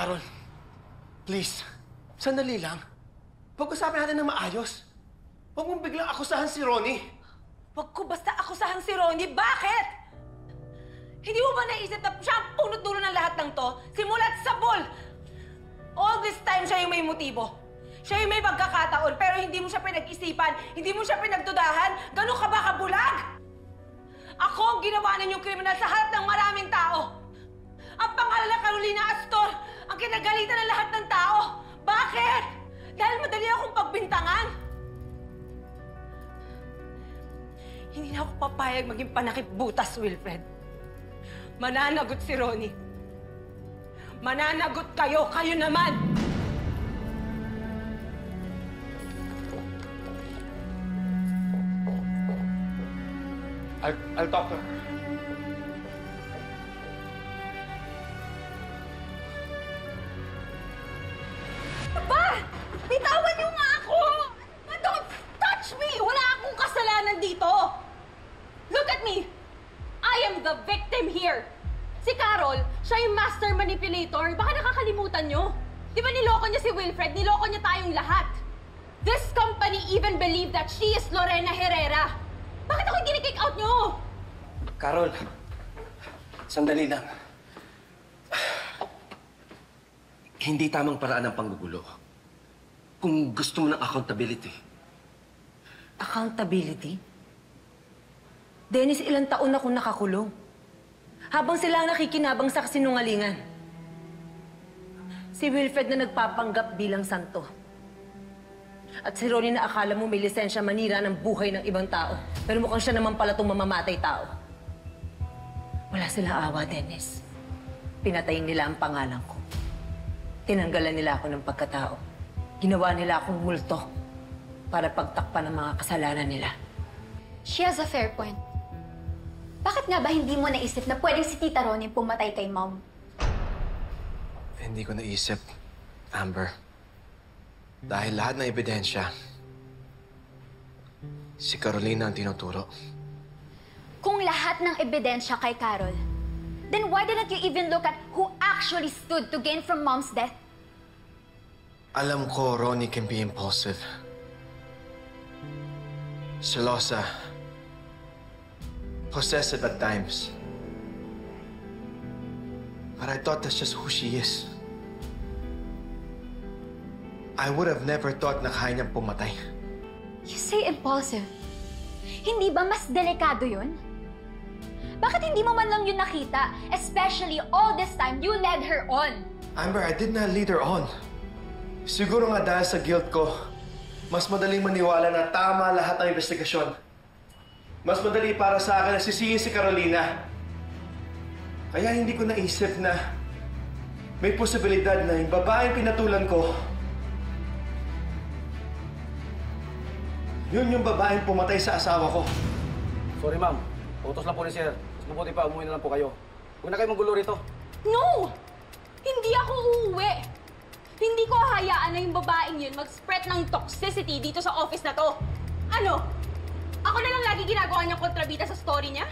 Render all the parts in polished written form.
Carol, please, sandali lang. Pag-usapan natin ng maayos. Huwag mong biglang akusahan si Ronnie. Huwag ko basta akusahan si Ronnie. Bakit? Hindi mo ba naisip na siya ang punot-dulo ng lahat ng to? Simula't sabol! All this time, siya yung may motibo. Siya yung may pagkakataon, pero hindi mo siya pinag-isipan, hindi mo siya pinagdudahan. Ganun ka ba kabulag? Ako ang ginawa ninyong kriminal sa harap ng maraming tao. Ang pangalan na Carolina Astor, ang kinagalitan ng lahat ng tao. Bakit? Dahil madali akong pagbintangan. Hindi na ako papayag maging panakip-butas, Wilfred. Mananagot si Ronnie. Mananagot kayo, kayo naman! I'll talk to her. Aba! Bitawan niyo nga ako! Don't touch me! Wala akong kasalanan dito! Look at me! I am the victim here! Si Carol, siya yung master manipulator. Baka nakakalimutan niyo. Di ba niloko niya si Wilfred? Niloko niya tayong lahat. This company even believed that she is Lorena Herrera. Bakit ako hindi kick out niyo? Carol, sandali lang. Hindi tamang paraan ng panggugulo. Kung gusto mo ng accountability. Accountability? Dennis, ilang taon akong nakakulong. Habang sila ang nakikinabang sa kasinungalingan. Si Wilfred na nagpapanggap bilang santo. At si Ronnie na akala mo may lisensya manira ng buhay ng ibang tao. Pero mukhang siya naman pala itong mamamatay tao. Wala silang awa, Dennis. Pinatayin nila ang pangalan ko. Tinanggalan nila ako ng pagkatao. Ginawa nila akong multo para pagtakpan ng mga kasalanan nila. She has a fair point. Bakit nga ba hindi mo naisip na pwedeng si Tita Ronnie pumatay kay Mom? Hindi ko naisip, Amber. Dahil lahat ng ebidensya, si Carolina ang tinuturo. Kung lahat ng ebidensya kay Carol, then why didn't you even look at who actually stood to gain from Mom's death? Alam ko, Ronnie can be impulsive. Celosa. Possessive at times. But I thought that's just who she is. I would have never thought na kaya niyang pumatay. You say impulsive. Hindi ba mas delikado yun? Bakit hindi mo man lang yun nakita? Especially all this time, you led her on. Amber, I did not lead her on. Siguro nga dahil sa guilt ko, mas madaling maniwala na tama lahat ng investigasyon. Mas madali para sa akin na sisihin si Carolina. Kaya hindi ko naisip na may posibilidad na yung babaeng pinatulan ko, yun yung babaeng pumatay sa asawa ko. Sorry, ma'am. Utos lang po ni sir. Mas mabuti pa, umuwi na lang po kayo. Huwag na kayo manggulo rito. No! Hindi ako uuwi. Hindi ko hahayaan na yung babaeng yun mag-spread ng toxicity dito sa office na to. Ano? Ako na lang lagi ginagawa niyang kontrabida sa story niya?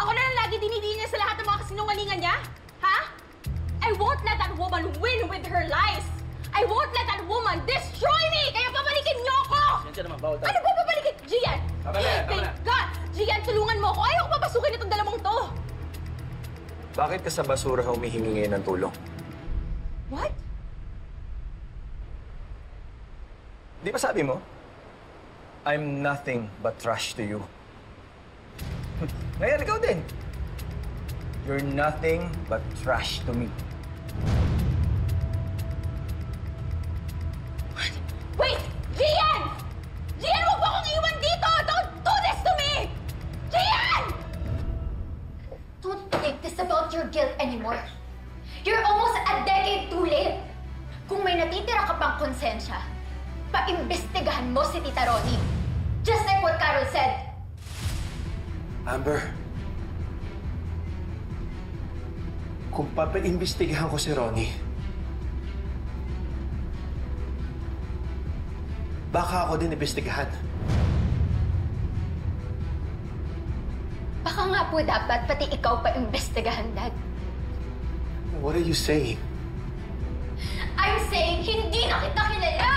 Ako na lang lagi dinidiin niya sa lahat ng mga kasinungalingan niya? Ha? I won't let that woman win with her lies! I won't let that woman destroy me! Kaya babalikin niyo ako! Yan siya naman, bawal tayo. Ano ba babalikin? Gian! Tama na, tama Thank na. God! Gian, tulungan mo ako! Ayaw ko papasukin itong dalawang to! Bakit ka sa basura humihingi ngayon ng tulong? What? Di ba sabi mo? I'm nothing but trash to you. Ngayon, ikaw din. You're nothing but trash to me. Wait! Gian! Gian, huwag mo akong iwan dito! Don't do this to me! Gian! Don't think this about your guilt anymore. You're almost a decade too late. Kung may natitira ka pang konsensya, paimbestigahan mo si Tita Ronnie. Just like what Carol said. Amber, kung papaimbestigahan ko si Ronnie, baka ako din imbestigahan. Baka nga po dapat pati ikaw pa imbestigahan, Dad. What are you saying? I'm saying hindi na kita kilala!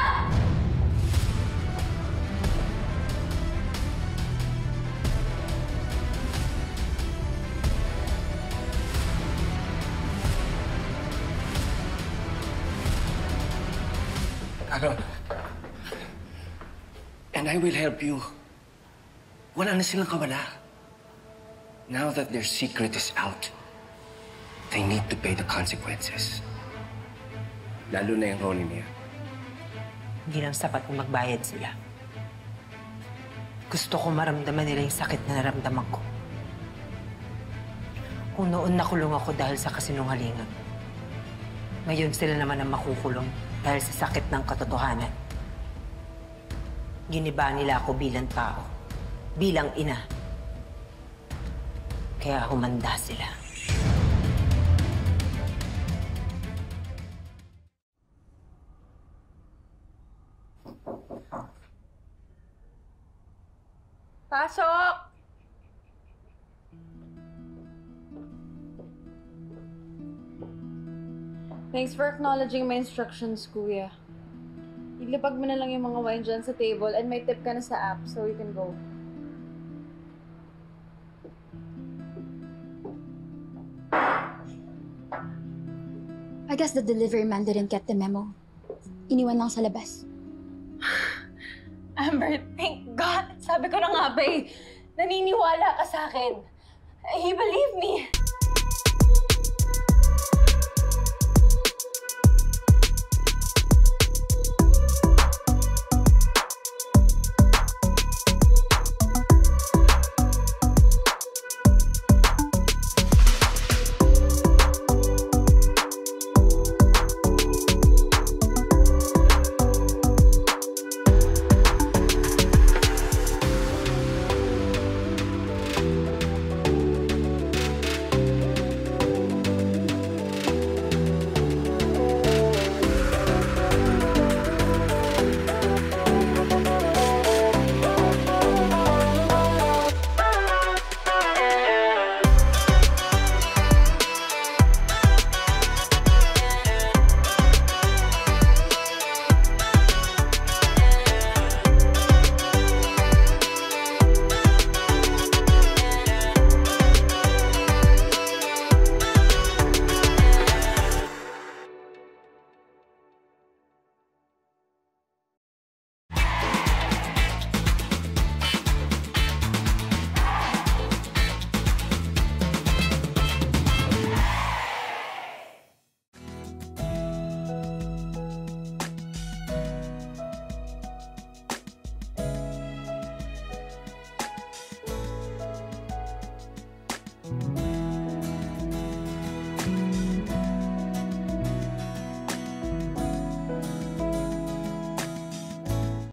Carol. And I will help you. Wala na silang kawala. Now that their secret is out, they need to pay the consequences. Lalo na yung Ronnie niya. Hindi lang sapat kung magbayad sila. Gusto ko maramdaman nila yung sakit na naramdaman ko. Kung noon nakulong ako dahil sa kasinungalingan, ngayon sila naman ang makukulong dahil sa sakit ng katotohanan. Giniba nila ako bilang tao, bilang ina. Kaya humanda sila. Pasok! Thanks for acknowledging my instructions, Kuya. Ilipag mo na lang yung mga wine dyan sa table and may tip ka na sa app so you can go. I guess the delivery man didn't get the memo. Iniwan lang sa labas. Amber, thank God! Sabi ko na nga ba eh, naniniwala ka sa akin. He believed me.